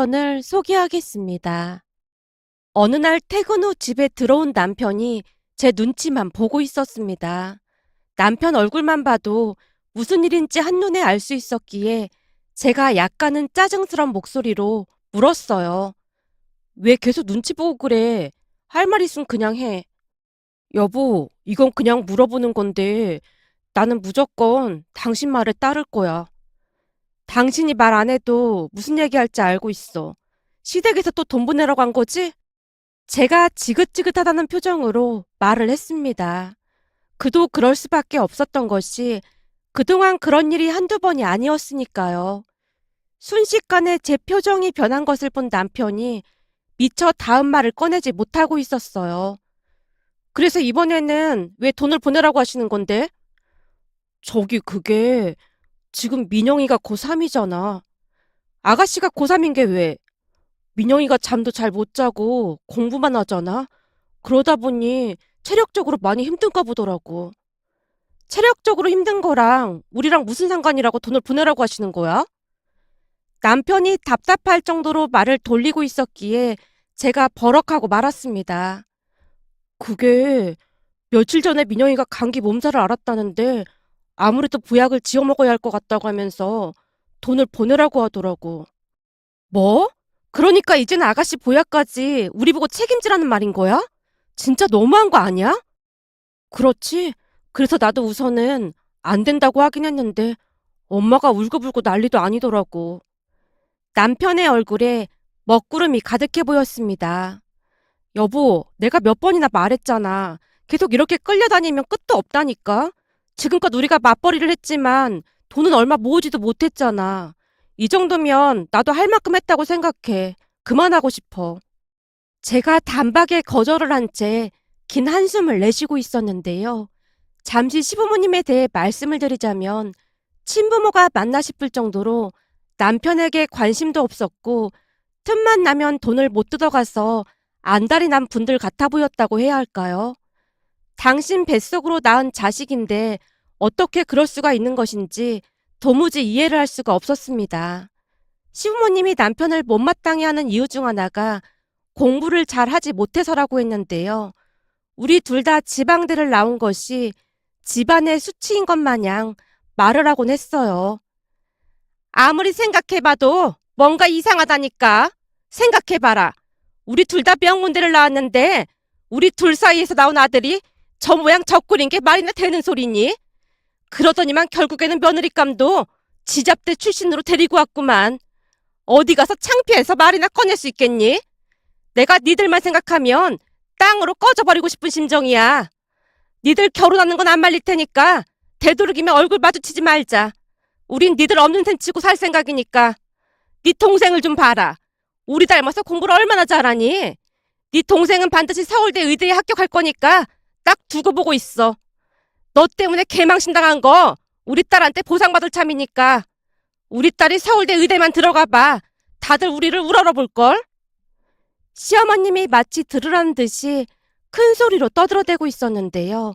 사연을 소개하겠습니다. 어느 날 퇴근 후 집에 들어온 남편이 제 눈치만 보고 있었습니다. 남편 얼굴만 봐도 무슨 일인지 한눈에 알 수 있었기에 제가 약간은 짜증스런 목소리로 물었어요. 왜 계속 눈치 보고 그래? 할 말 있으면 그냥 해. 여보, 이건 그냥 물어보는 건데 나는 무조건 당신 말에 따를 거야. 당신이 말 안 해도 무슨 얘기할지 알고 있어. 시댁에서 또 돈 보내러 간 거지? 제가 지긋지긋하다는 표정으로 말을 했습니다. 그도 그럴 수밖에 없었던 것이 그동안 그런 일이 한두 번이 아니었으니까요. 순식간에 제 표정이 변한 것을 본 남편이 미처 다음 말을 꺼내지 못하고 있었어요. 그래서 이번에는 왜 돈을 보내라고 하시는 건데? 저기 그게 지금 민영이가 고3이잖아. 아가씨가 고3인 게 왜? 민영이가 잠도 잘 못 자고 공부만 하잖아. 그러다 보니 체력적으로 많이 힘든가 보더라고. 체력적으로 힘든 거랑 우리랑 무슨 상관이라고 돈을 보내라고 하시는 거야? 남편이 답답할 정도로 말을 돌리고 있었기에 제가 버럭하고 말았습니다. 그게 며칠 전에 민영이가 감기 몸살을 앓았다는데 아무래도 보약을 지어 먹어야 할 것 같다고 하면서 돈을 보내라고 하더라고. 뭐? 그러니까 이젠 아가씨 보약까지 우리 보고 책임지라는 말인 거야? 진짜 너무한 거 아니야? 그렇지. 그래서 나도 우선은 안 된다고 하긴 했는데 엄마가 울고불고 난리도 아니더라고. 남편의 얼굴에 먹구름이 가득해 보였습니다. 여보, 내가 몇 번이나 말했잖아. 계속 이렇게 끌려다니면 끝도 없다니까. 지금껏 우리가 맞벌이를 했지만 돈은 얼마 모으지도 못했잖아. 이 정도면 나도 할 만큼 했다고 생각해. 그만하고 싶어. 제가 단박에 거절을 한 채 긴 한숨을 내쉬고 있었는데요. 잠시 시부모님에 대해 말씀을 드리자면 친부모가 맞나 싶을 정도로 남편에게 관심도 없었고 틈만 나면 돈을 못 뜯어가서 안달이 난 분들 같아 보였다고 해야 할까요? 당신 뱃속으로 낳은 자식인데 어떻게 그럴 수가 있는 것인지 도무지 이해를 할 수가 없었습니다. 시부모님이 남편을 못마땅해 하는 이유 중 하나가 공부를 잘 하지 못해서라고 했는데요. 우리 둘 다 지방대를 나온 것이 집안의 수치인 것 마냥 말을 하곤 했어요. 아무리 생각해봐도 뭔가 이상하다니까. 생각해봐라. 우리 둘 다 명문대를 나왔는데 우리 둘 사이에서 나온 아들이 저 모양 저 꼴인 게 말이나 되는 소리니? 그러더니만 결국에는 며느리감도 지잡대 출신으로 데리고 왔구만. 어디 가서 창피해서 말이나 꺼낼 수 있겠니? 내가 니들만 생각하면 땅으로 꺼져버리고 싶은 심정이야. 니들 결혼하는 건 안 말릴 테니까 되도록이면 얼굴 마주치지 말자. 우린 니들 없는 셈 치고 살 생각이니까. 네 동생을 좀 봐라. 우리 닮아서 공부를 얼마나 잘하니? 네 동생은 반드시 서울대 의대에 합격할 거니까 딱 두고 보고 있어. 너 때문에 개망신 당한 거 우리 딸한테 보상받을 참이니까. 우리 딸이 서울대 의대만 들어가 봐. 다들 우리를 우러러볼걸? 시어머님이 마치 들으라는 듯이 큰 소리로 떠들어대고 있었는데요.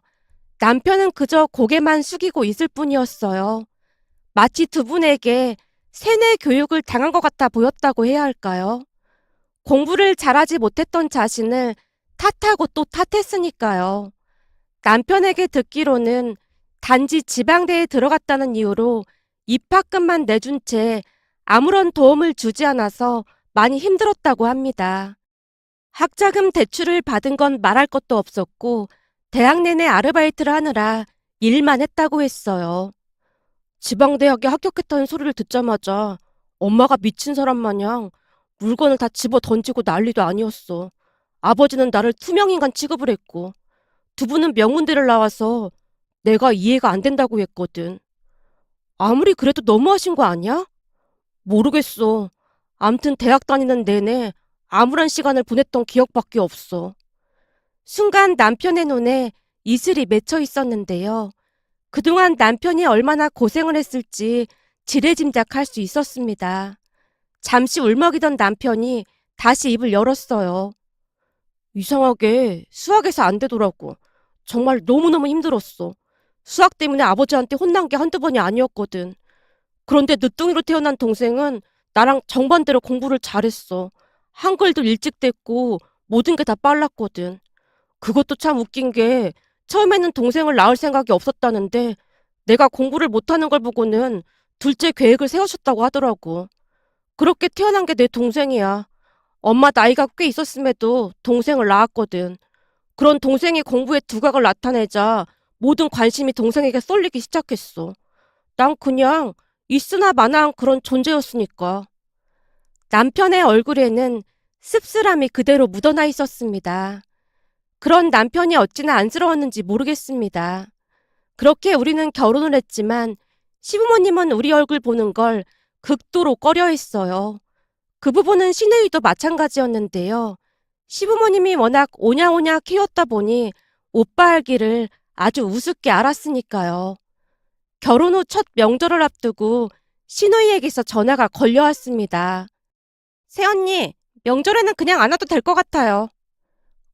남편은 그저 고개만 숙이고 있을 뿐이었어요. 마치 두 분에게 세뇌 교육을 당한 것 같아 보였다고 해야 할까요? 공부를 잘하지 못했던 자신을 탓하고 또 탓했으니까요. 남편에게 듣기로는 단지 지방대에 들어갔다는 이유로 입학금만 내준 채 아무런 도움을 주지 않아서 많이 힘들었다고 합니다. 학자금 대출을 받은 건 말할 것도 없었고 대학 내내 아르바이트를 하느라 일만 했다고 했어요. 지방대학에 합격했다는 소리를 듣자마자 엄마가 미친 사람 마냥 물건을 다 집어 던지고 난리도 아니었어. 아버지는 나를 투명인간 취급을 했고 두 분은 명문대를 나와서 내가 이해가 안 된다고 했거든. 아무리 그래도 너무하신 거 아니야? 모르겠어. 암튼 대학 다니는 내내 암울한 시간을 보냈던 기억밖에 없어. 순간 남편의 눈에 이슬이 맺혀 있었는데요. 그동안 남편이 얼마나 고생을 했을지 지레짐작할 수 있었습니다. 잠시 울먹이던 남편이 다시 입을 열었어요. 이상하게 수학에서 안 되더라고. 정말 너무너무 힘들었어. 수학 때문에 아버지한테 혼난 게 한두 번이 아니었거든. 그런데 늦둥이로 태어난 동생은 나랑 정반대로 공부를 잘했어. 한글도 일찍 됐고 모든 게 다 빨랐거든. 그것도 참 웃긴 게 처음에는 동생을 낳을 생각이 없었다는데 내가 공부를 못하는 걸 보고는 둘째 계획을 세우셨다고 하더라고. 그렇게 태어난 게 내 동생이야. 엄마 나이가 꽤 있었음에도 동생을 낳았거든. 그런 동생이 공부에 두각을 나타내자 모든 관심이 동생에게 쏠리기 시작했어. 난 그냥 있으나 마나한 그런 존재였으니까. 남편의 얼굴에는 씁쓸함이 그대로 묻어나 있었습니다. 그런 남편이 어찌나 안쓰러웠는지 모르겠습니다. 그렇게 우리는 결혼을 했지만 시부모님은 우리 얼굴 보는 걸 극도로 꺼려했어요. 그 부분은 시누이도 마찬가지였는데요. 시부모님이 워낙 오냐오냐 키웠다 보니 오빠 알기를 아주 우습게 알았으니까요. 결혼 후 첫 명절을 앞두고 시누이에게서 전화가 걸려왔습니다. 새언니, 명절에는 그냥 안 와도 될 것 같아요.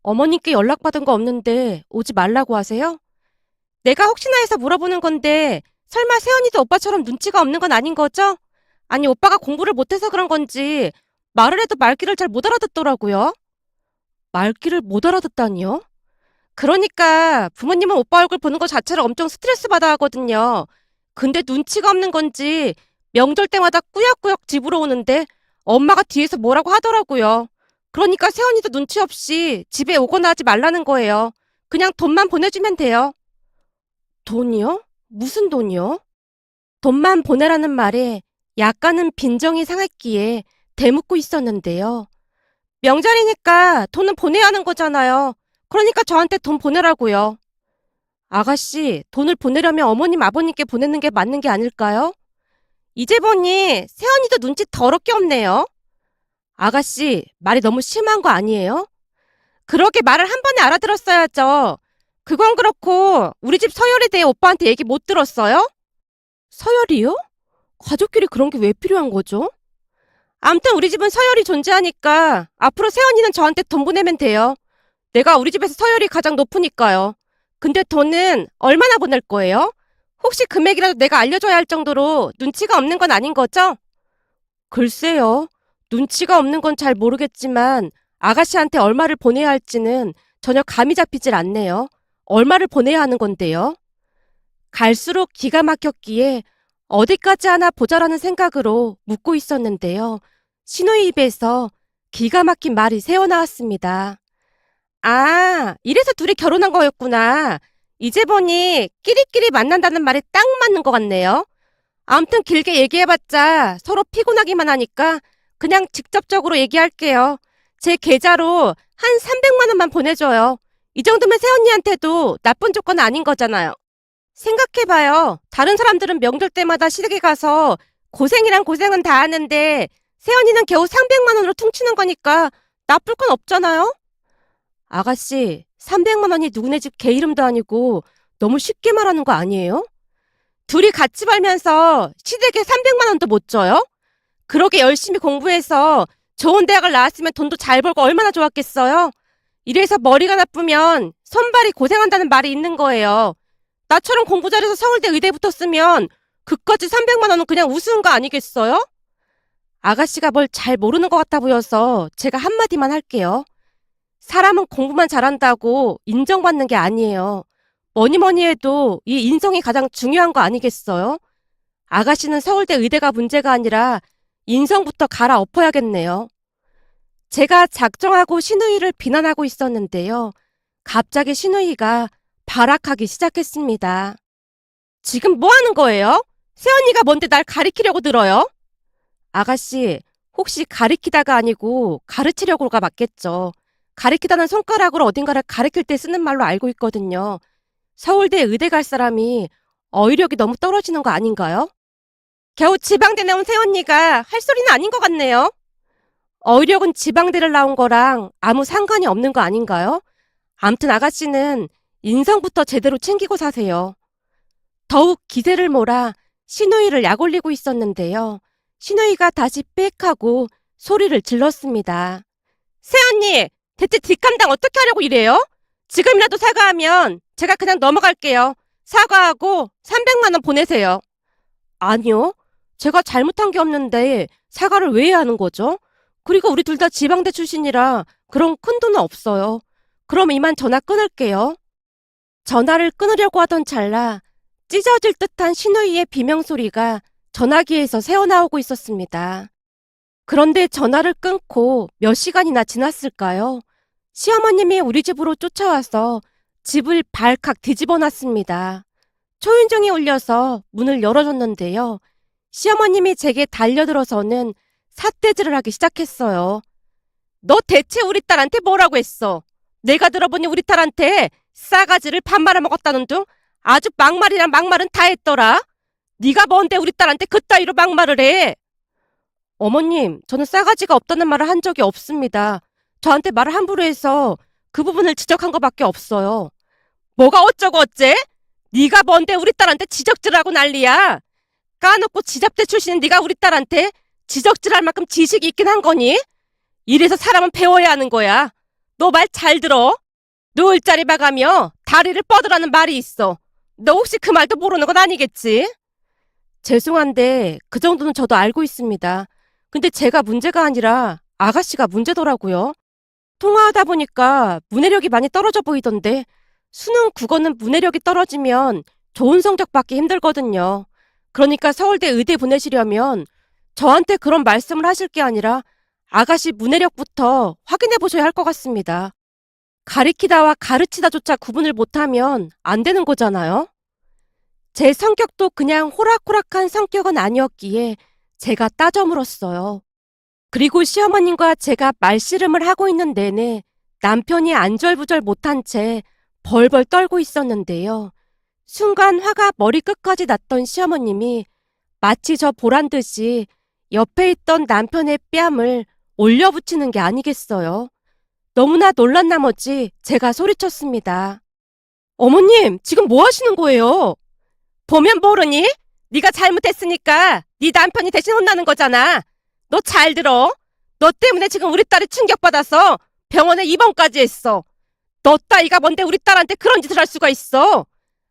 어머님께 연락받은 거 없는데 오지 말라고 하세요? 내가 혹시나 해서 물어보는 건데 설마 새언니도 오빠처럼 눈치가 없는 건 아닌 거죠? 아니 오빠가 공부를 못해서 그런 건지 말을 해도 말귀를 잘 못 알아듣더라고요. 말귀를 못 알아듣다니요? 그러니까 부모님은 오빠 얼굴 보는 거 자체를 엄청 스트레스 받아 하거든요. 근데 눈치가 없는 건지 명절 때마다 꾸역꾸역 집으로 오는데 엄마가 뒤에서 뭐라고 하더라고요. 그러니까 새언니도 눈치 없이 집에 오거나 하지 말라는 거예요. 그냥 돈만 보내주면 돼요. 돈이요? 무슨 돈이요? 돈만 보내라는 말에 약간은 빈정이 상했기에 대묻고 있었는데요. 명절이니까 돈은 보내야 하는 거잖아요. 그러니까 저한테 돈 보내라고요. 아가씨, 돈을 보내려면 어머님, 아버님께 보내는 게 맞는 게 아닐까요? 이제 보니 새언니도 눈치 더럽게 없네요. 아가씨, 말이 너무 심한 거 아니에요? 그러게 말을 한 번에 알아들었어야죠. 그건 그렇고 우리 집 서열에 대해 오빠한테 얘기 못 들었어요? 서열이요? 가족끼리 그런 게 왜 필요한 거죠? 암튼 우리 집은 서열이 존재하니까 앞으로 새언니는 저한테 돈 보내면 돼요. 내가 우리 집에서 서열이 가장 높으니까요. 근데 돈은 얼마나 보낼 거예요? 혹시 금액이라도 내가 알려줘야 할 정도로 눈치가 없는 건 아닌 거죠? 글쎄요. 눈치가 없는 건 잘 모르겠지만 아가씨한테 얼마를 보내야 할지는 전혀 감이 잡히질 않네요. 얼마를 보내야 하는 건데요? 갈수록 기가 막혔기에 어디까지 하나 보자라는 생각으로 묻고 있었는데요. 신우의 입에서 기가 막힌 말이 새어나왔습니다. 아, 이래서 둘이 결혼한 거였구나. 이제 보니 끼리끼리 만난다는 말이 딱 맞는 것 같네요. 아무튼 길게 얘기해봤자 서로 피곤하기만 하니까 그냥 직접적으로 얘기할게요. 제 계좌로 한 300만 원만 보내줘요. 이 정도면 새언니한테도 나쁜 조건 아닌 거잖아요. 생각해봐요. 다른 사람들은 명절 때마다 시댁에 가서 고생이란 고생은 다 하는데 새언니는 겨우 300만 원으로 퉁치는 거니까 나쁠 건 없잖아요? 아가씨, 300만 원이 누구네 집 개 이름도 아니고 너무 쉽게 말하는 거 아니에요? 둘이 같이 벌면서 시댁에 300만 원도 못 줘요? 그러게 열심히 공부해서 좋은 대학을 나왔으면 돈도 잘 벌고 얼마나 좋았겠어요? 이래서 머리가 나쁘면 손발이 고생한다는 말이 있는 거예요. 나처럼 공부 잘해서 서울대 의대 붙었으면 그까지 300만 원은 그냥 우스운 거 아니겠어요? 아가씨가 뭘 잘 모르는 것 같아 보여서 제가 한마디만 할게요. 사람은 공부만 잘한다고 인정받는 게 아니에요. 뭐니 뭐니 해도 이 인성이 가장 중요한 거 아니겠어요? 아가씨는 서울대 의대가 문제가 아니라 인성부터 갈아엎어야겠네요. 제가 작정하고 신우이를 비난하고 있었는데요. 갑자기 신우이가 발악하기 시작했습니다. 지금 뭐 하는 거예요? 새언니가 뭔데 날 가리키려고 들어요? 아가씨, 혹시 가리키다가 아니고 가르치려고가 맞겠죠. 가리키다는 손가락으로 어딘가를 가리킬 때 쓰는 말로 알고 있거든요. 서울대 의대 갈 사람이 어휘력이 너무 떨어지는 거 아닌가요? 겨우 지방대 나온 새언니가 할 소리는 아닌 것 같네요. 어휘력은 지방대를 나온 거랑 아무 상관이 없는 거 아닌가요? 암튼 아가씨는 인성부터 제대로 챙기고 사세요. 더욱 기세를 몰아 신우이를 약올리고 있었는데요. 신우이가 다시 빽 하고 소리를 질렀습니다. 새언니, 대체 뒷감당 어떻게 하려고 이래요? 지금이라도 사과하면 제가 그냥 넘어갈게요. 사과하고 300만 원 보내세요. 아니요. 제가 잘못한 게 없는데 사과를 왜 해야 하는 거죠? 그리고 우리 둘 다 지방대 출신이라 그런 큰 돈은 없어요. 그럼 이만 전화 끊을게요. 전화를 끊으려고 하던 찰나 찢어질 듯한 신우이의 비명소리가 전화기에서 새어나오고 있었습니다. 그런데 전화를 끊고 몇 시간이나 지났을까요? 시어머님이 우리 집으로 쫓아와서 집을 발칵 뒤집어 놨습니다. 초인종이 울려서 문을 열어줬는데요. 시어머님이 제게 달려들어서는 삿대질을 하기 시작했어요. 너 대체 우리 딸한테 뭐라고 했어? 내가 들어보니 우리 딸한테 싸가지를 밥 말아먹었다는 둥 아주 막말이란 막말은 다 했더라. 네가 뭔데 우리 딸한테 그따위로 막말을 해? 어머님, 저는 싸가지가 없다는 말을 한 적이 없습니다. 저한테 말을 함부로 해서 그 부분을 지적한 것밖에 없어요. 뭐가 어쩌고 어째? 네가 뭔데 우리 딸한테 지적질하고 난리야? 까놓고 지잡대 출신인 네가 우리 딸한테 지적질할 만큼 지식이 있긴 한 거니? 이래서 사람은 배워야 하는 거야. 너 말 잘 들어. 누울 자리 봐가며 다리를 뻗으라는 말이 있어. 너 혹시 그 말도 모르는 건 아니겠지? 죄송한데 그 정도는 저도 알고 있습니다. 근데 제가 문제가 아니라 아가씨가 문제더라고요. 통화하다 보니까 문해력이 많이 떨어져 보이던데 수능 국어는 문해력이 떨어지면 좋은 성적 받기 힘들거든요. 그러니까 서울대 의대 보내시려면 저한테 그런 말씀을 하실 게 아니라 아가씨 문해력부터 확인해 보셔야 할 것 같습니다. 가리키다와 가르치다조차 구분을 못하면 안 되는 거잖아요. 제 성격도 그냥 호락호락한 성격은 아니었기에 제가 따져 물었어요. 그리고 시어머님과 제가 말씨름을 하고 있는 내내 남편이 안절부절 못한 채 벌벌 떨고 있었는데요. 순간 화가 머리끝까지 났던 시어머님이 마치 저 보란 듯이 옆에 있던 남편의 뺨을 올려붙이는 게 아니겠어요. 너무나 놀란 나머지 제가 소리쳤습니다. 어머님, 지금 뭐 하시는 거예요? 보면 모르니? 네가 잘못했으니까 네 남편이 대신 혼나는 거잖아. 너 잘 들어. 너 때문에 지금 우리 딸이 충격받아서 병원에 입원까지 했어. 너 따위가 뭔데 우리 딸한테 그런 짓을 할 수가 있어.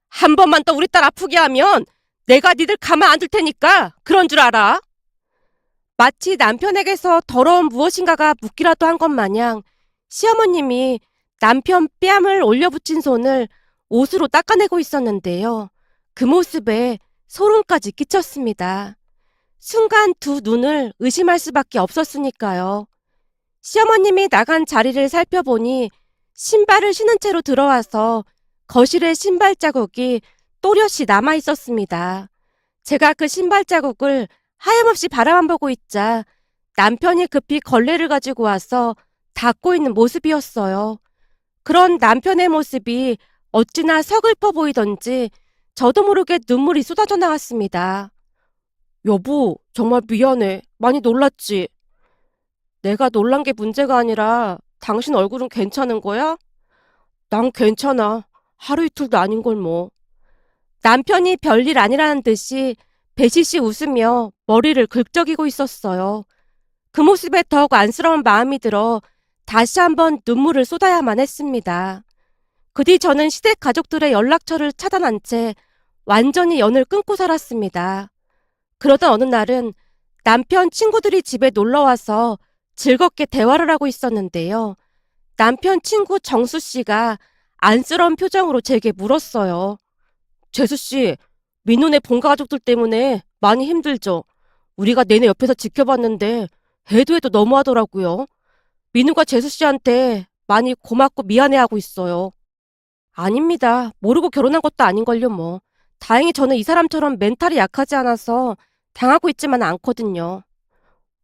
한 번만 더 우리 딸 아프게 하면 내가 니들 가만 안 둘 테니까 그런 줄 알아. 마치 남편에게서 더러운 무엇인가가 묻기라도 한 것 마냥 시어머님이 남편 뺨을 올려붙인 손을 옷으로 닦아내고 있었는데요. 그 모습에 소름까지 끼쳤습니다. 순간 두 눈을 의심할 수밖에 없었으니까요. 시어머님이 나간 자리를 살펴보니 신발을 신은 채로 들어와서 거실에 신발 자국이 또렷이 남아 있었습니다. 제가 그 신발 자국을 하염없이 바라만 보고 있자 남편이 급히 걸레를 가지고 와서 닦고 있는 모습이었어요. 그런 남편의 모습이 어찌나 서글퍼 보이던지 저도 모르게 눈물이 쏟아져 나왔습니다. 여보, 정말 미안해. 많이 놀랐지? 내가 놀란 게 문제가 아니라 당신 얼굴은 괜찮은 거야? 난 괜찮아. 하루 이틀도 아닌 걸 뭐. 남편이 별일 아니라는 듯이 배시시 웃으며 머리를 긁적이고 있었어요. 그 모습에 더욱 안쓰러운 마음이 들어 다시 한번 눈물을 쏟아야만 했습니다. 그 뒤 저는 시댁 가족들의 연락처를 차단한 채 완전히 연을 끊고 살았습니다. 그러던 어느 날은 남편 친구들이 집에 놀러와서 즐겁게 대화를 하고 있었는데요. 남편 친구 정수 씨가 안쓰러운 표정으로 제게 물었어요. 재수 씨, 민호네 본가 가족들 때문에 많이 힘들죠? 우리가 내내 옆에서 지켜봤는데 해도 해도 너무하더라고요. 민우가 재수 씨한테 많이 고맙고 미안해하고 있어요. 아닙니다. 모르고 결혼한 것도 아닌걸요 뭐. 다행히 저는 이 사람처럼 멘탈이 약하지 않아서 당하고 있지만 않거든요.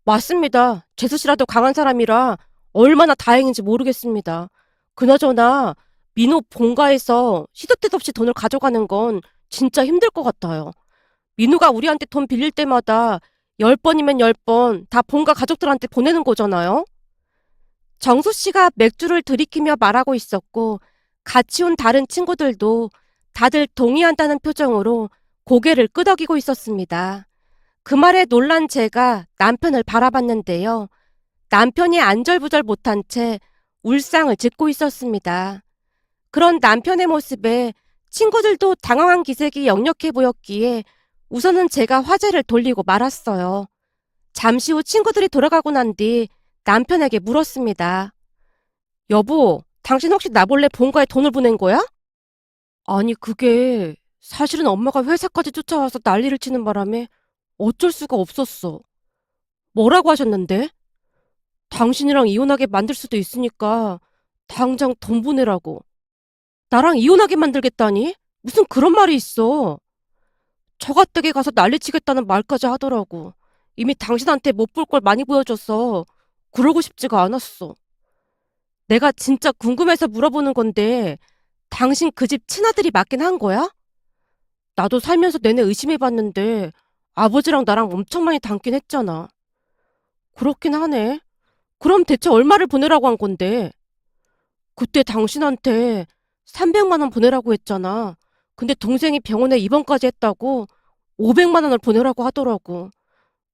맞습니다. 재수 씨라도 강한 사람이라 얼마나 다행인지 모르겠습니다. 그나저나 민호 본가에서 시도 때도 없이 돈을 가져가는 건 진짜 힘들 것 같아요. 민우가 우리한테 돈 빌릴 때마다 10번이면 10번 다 본가 가족들한테 보내는 거잖아요. 정수 씨가 맥주를 들이키며 말하고 있었고 같이 온 다른 친구들도 다들 동의한다는 표정으로 고개를 끄덕이고 있었습니다. 그 말에 놀란 제가 남편을 바라봤는데요. 남편이 안절부절 못한 채 울상을 짓고 있었습니다. 그런 남편의 모습에 친구들도 당황한 기색이 역력해 보였기에 우선은 제가 화제를 돌리고 말았어요. 잠시 후 친구들이 돌아가고 난 뒤 남편에게 물었습니다. 여보, 당신 혹시 나 몰래 본가에 돈을 보낸 거야? 아니, 그게 사실은 엄마가 회사까지 쫓아와서 난리를 치는 바람에 어쩔 수가 없었어. 뭐라고 하셨는데? 당신이랑 이혼하게 만들 수도 있으니까 당장 돈 보내라고. 나랑 이혼하게 만들겠다니? 무슨 그런 말이 있어. 처가댁에 가서 난리치겠다는 말까지 하더라고. 이미 당신한테 못 볼 걸 많이 보여줘서 그러고 싶지가 않았어. 내가 진짜 궁금해서 물어보는 건데 당신 그 집 친아들이 맞긴 한 거야? 나도 살면서 내내 의심해봤는데 아버지랑 나랑 엄청 많이 닮긴 했잖아. 그렇긴 하네. 그럼 대체 얼마를 보내라고 한 건데? 그때 당신한테 300만 원 보내라고 했잖아. 근데 동생이 병원에 입원까지 했다고 500만 원을 보내라고 하더라고.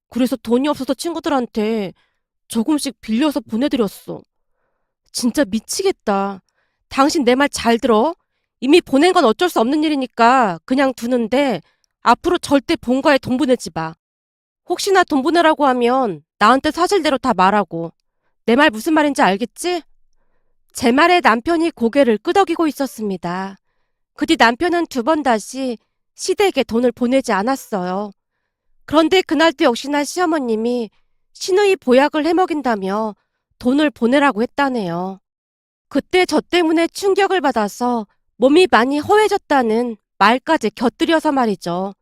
그래서 돈이 없어서 친구들한테 조금씩 빌려서 보내드렸어. 진짜 미치겠다. 당신 내 말 잘 들어. 이미 보낸 건 어쩔 수 없는 일이니까 그냥 두는데 앞으로 절대 본가에 돈 보내지 마. 혹시나 돈 보내라고 하면 나한테 사실대로 다 말하고. 내 말 무슨 말인지 알겠지? 제 말에 남편이 고개를 끄덕이고 있었습니다. 그 뒤 남편은 두 번 다시 시댁에 돈을 보내지 않았어요. 그런데 그날도 역시나 시어머님이 시누이 보약을 해먹인다며 돈을 보내라고 했다네요. 그때 저 때문에 충격을 받아서 몸이 많이 허해졌다는 말까지 곁들여서 말이죠.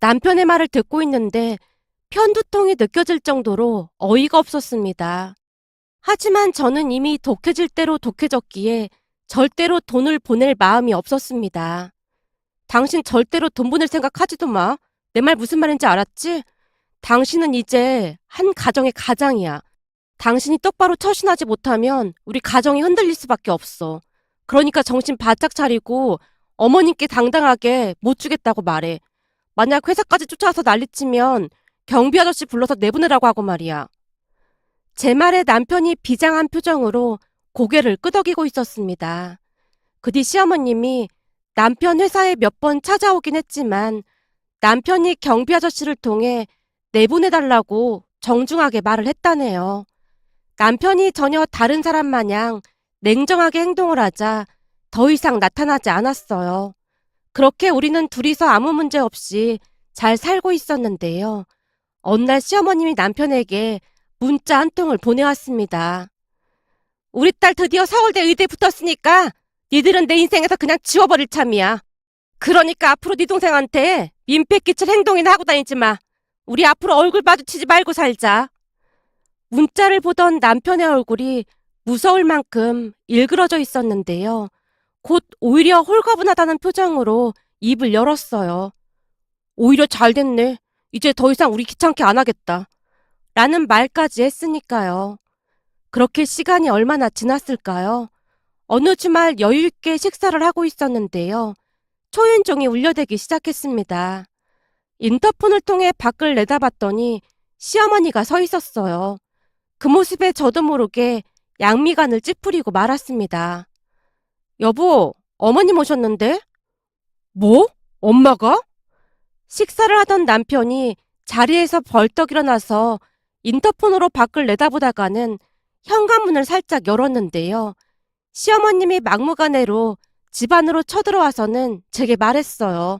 남편의 말을 듣고 있는데 편두통이 느껴질 정도로 어이가 없었습니다. 하지만 저는 이미 독해질 대로 독해졌기에 절대로 돈을 보낼 마음이 없었습니다. 당신 절대로 돈 보낼 생각 하지도 마. 내 말 무슨 말인지 알았지? 당신은 이제 한 가정의 가장이야. 당신이 똑바로 처신하지 못하면 우리 가정이 흔들릴 수밖에 없어. 그러니까 정신 바짝 차리고 어머님께 당당하게 못 주겠다고 말해. 만약 회사까지 쫓아와서 난리치면 경비 아저씨 불러서 내보내라고 하고 말이야. 제 말에 남편이 비장한 표정으로 고개를 끄덕이고 있었습니다. 그 뒤 시어머님이 남편 회사에 몇 번 찾아오긴 했지만 남편이 경비 아저씨를 통해 내보내달라고 정중하게 말을 했다네요. 남편이 전혀 다른 사람 마냥 냉정하게 행동을 하자 더 이상 나타나지 않았어요. 그렇게 우리는 둘이서 아무 문제 없이 잘 살고 있었는데요. 어느 날 시어머님이 남편에게 문자 한 통을 보내왔습니다. 우리 딸 드디어 서울대 의대 붙었으니까 니들은 내 인생에서 그냥 지워버릴 참이야. 그러니까 앞으로 네 동생한테 민폐 끼칠 행동이나 하고 다니지 마. 우리 앞으로 얼굴 마주치지 말고 살자. 문자를 보던 남편의 얼굴이 무서울 만큼 일그러져 있었는데요. 곧 오히려 홀가분하다는 표정으로 입을 열었어요. 오히려 잘 됐네. 이제 더 이상 우리 귀찮게 안 하겠다. 라는 말까지 했으니까요. 그렇게 시간이 얼마나 지났을까요? 어느 주말 여유있게 식사를 하고 있었는데요. 초인종이 울려대기 시작했습니다. 인터폰을 통해 밖을 내다봤더니 시어머니가 서 있었어요. 그 모습에 저도 모르게 양미간을 찌푸리고 말았습니다. 여보, 어머님 오셨는데? 뭐? 엄마가? 식사를 하던 남편이 자리에서 벌떡 일어나서 인터폰으로 밖을 내다보다가는 현관문을 살짝 열었는데요. 시어머님이 막무가내로 집 안으로 쳐들어와서는 제게 말했어요.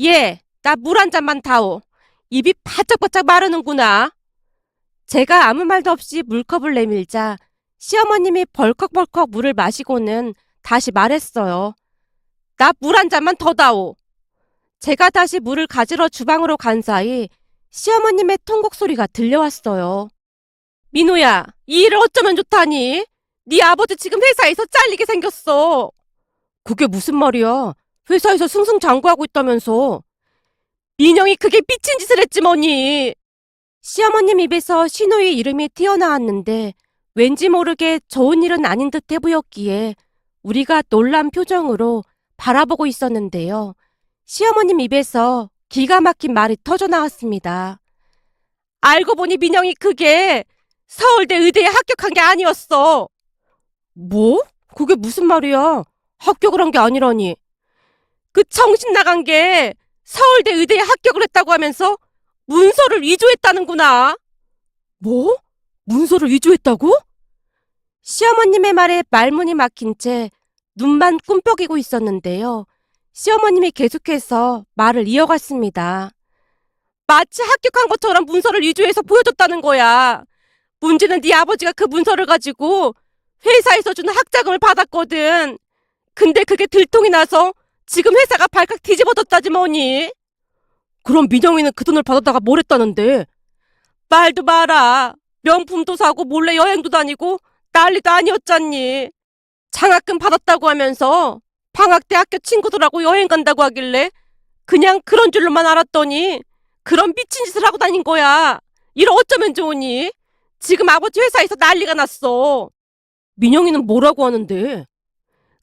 예, 나 물 한 잔만 다오. 입이 바짝바짝 마르는구나. 제가 아무 말도 없이 물컵을 내밀자 시어머님이 벌컥벌컥 물을 마시고는 다시 말했어요. 나 물 한 잔만 더 다오. 제가 다시 물을 가지러 주방으로 간 사이 시어머님의 통곡 소리가 들려왔어요. 민호야, 이 일을 어쩌면 좋다니? 네 아버지 지금 회사에서 잘리게 생겼어. 그게 무슨 말이야? 회사에서 승승장구하고 있다면서. 민영이 그게 미친 짓을 했지 뭐니. 시어머님 입에서 신우의 이름이 튀어나왔는데 왠지 모르게 좋은 일은 아닌 듯해 보였기에 우리가 놀란 표정으로 바라보고 있었는데요. 시어머님 입에서 기가 막힌 말이 터져 나왔습니다. 알고 보니 민영이 그게 서울대 의대에 합격한 게 아니었어. 뭐? 그게 무슨 말이야? 합격을 한 게 아니라니. 그 정신 나간 게 서울대 의대에 합격을 했다고 하면서 문서를 위조했다는구나. 뭐? 문서를 위조했다고? 시어머님의 말에 말문이 막힌 채 눈만 꿈뻑이고 있었는데요. 시어머님이 계속해서 말을 이어갔습니다. 마치 합격한 것처럼 문서를 위조해서 보여줬다는 거야. 문제는 네 아버지가 그 문서를 가지고 회사에서 준 학자금을 받았거든. 근데 그게 들통이 나서 지금 회사가 발칵 뒤집어졌다지 뭐니. 그럼 민영이는 그 돈을 받았다가 뭘 했다는데? 말도 마라. 명품도 사고 몰래 여행도 다니고 난리도 아니었잖니. 장학금 받았다고 하면서 방학 때 학교 친구들하고 여행 간다고 하길래 그냥 그런 줄로만 알았더니 그런 미친 짓을 하고 다닌 거야. 이를 어쩌면 좋으니? 지금 아버지 회사에서 난리가 났어. 민영이는 뭐라고 하는데?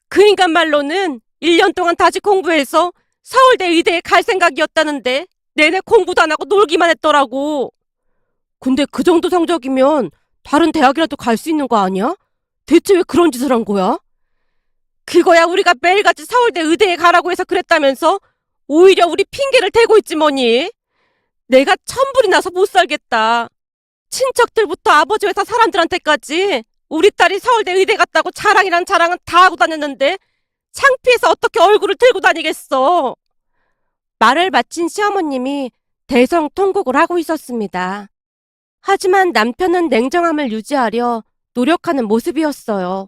그 인간 말로는 1년 동안 다시 공부해서 서울대 의대에 갈 생각이었다는데 내내 공부도 안 하고 놀기만 했더라고. 근데 그 정도 성적이면 다른 대학이라도 갈 수 있는 거 아니야? 대체 왜 그런 짓을 한 거야? 그거야 우리가 매일같이 서울대 의대에 가라고 해서 그랬다면서 오히려 우리 핑계를 대고 있지 뭐니. 내가 천불이 나서 못 살겠다. 친척들부터 아버지 회사 사람들한테까지 우리 딸이 서울대 의대 갔다고 자랑이란 자랑은 다 하고 다녔는데 창피해서 어떻게 얼굴을 들고 다니겠어. 말을 마친 시어머님이 대성통곡을 하고 있었습니다. 하지만 남편은 냉정함을 유지하려 노력하는 모습이었어요.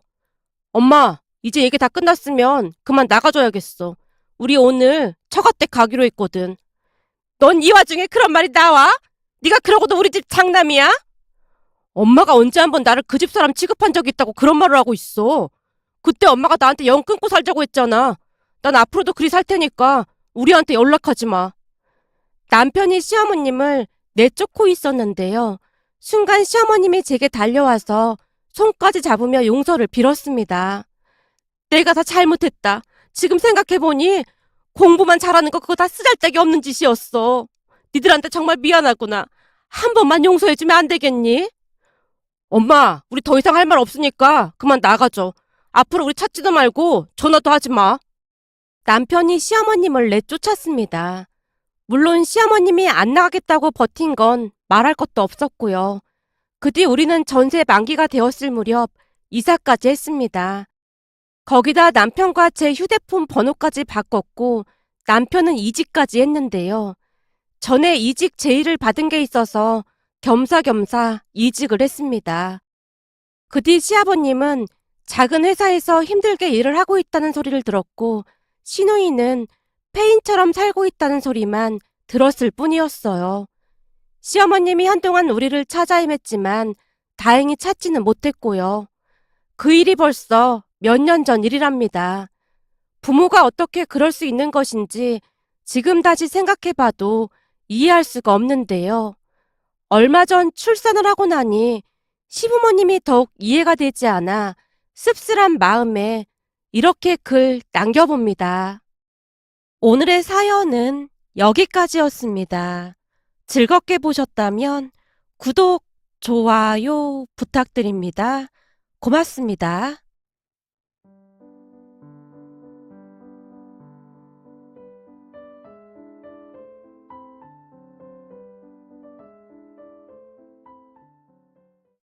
엄마, 이제 얘기 다 끝났으면 그만 나가줘야겠어. 우리 오늘 처갓댁 가기로 했거든. 넌 이 와중에 그런 말이 나와? 네가 그러고도 우리 집 장남이야? 엄마가 언제 한번 나를 그 집 사람 취급한 적이 있다고 그런 말을 하고 있어. 그때 엄마가 나한테 영 끊고 살자고 했잖아. 난 앞으로도 그리 살 테니까 우리한테 연락하지 마. 남편이 시어머님을 내쫓고 있었는데요. 순간 시어머님이 제게 달려와서 손까지 잡으며 용서를 빌었습니다. 내가 다 잘못했다. 지금 생각해보니 공부만 잘하는 거 그거 다 쓰잘데기 없는 짓이었어. 니들한테 정말 미안하구나. 한 번만 용서해주면 안 되겠니? 엄마, 우리 더 이상 할 말 없으니까 그만 나가줘. 앞으로 우리 찾지도 말고 전화도 하지 마. 남편이 시어머님을 내쫓았습니다. 물론 시어머님이 안 나가겠다고 버틴 건 말할 것도 없었고요. 그 뒤 우리는 전세 만기가 되었을 무렵 이사까지 했습니다. 거기다 남편과 제 휴대폰 번호까지 바꿨고 남편은 이직까지 했는데요. 전에 이직 제의를 받은 게 있어서 겸사겸사 이직을 했습니다. 그 뒤 시아버님은 작은 회사에서 힘들게 일을 하고 있다는 소리를 들었고 시누이는 폐인처럼 살고 있다는 소리만 들었을 뿐이었어요. 시어머님이 한동안 우리를 찾아 헤맸지만 다행히 찾지는 못했고요. 그 일이 벌써 몇 년 전 일이랍니다. 부모가 어떻게 그럴 수 있는 것인지 지금 다시 생각해봐도 이해할 수가 없는데요. 얼마 전 출산을 하고 나니 시부모님이 더욱 이해가 되지 않아 씁쓸한 마음에 이렇게 글 남겨봅니다. 오늘의 사연은 여기까지였습니다. 즐겁게 보셨다면 구독, 좋아요 부탁드립니다. 고맙습니다.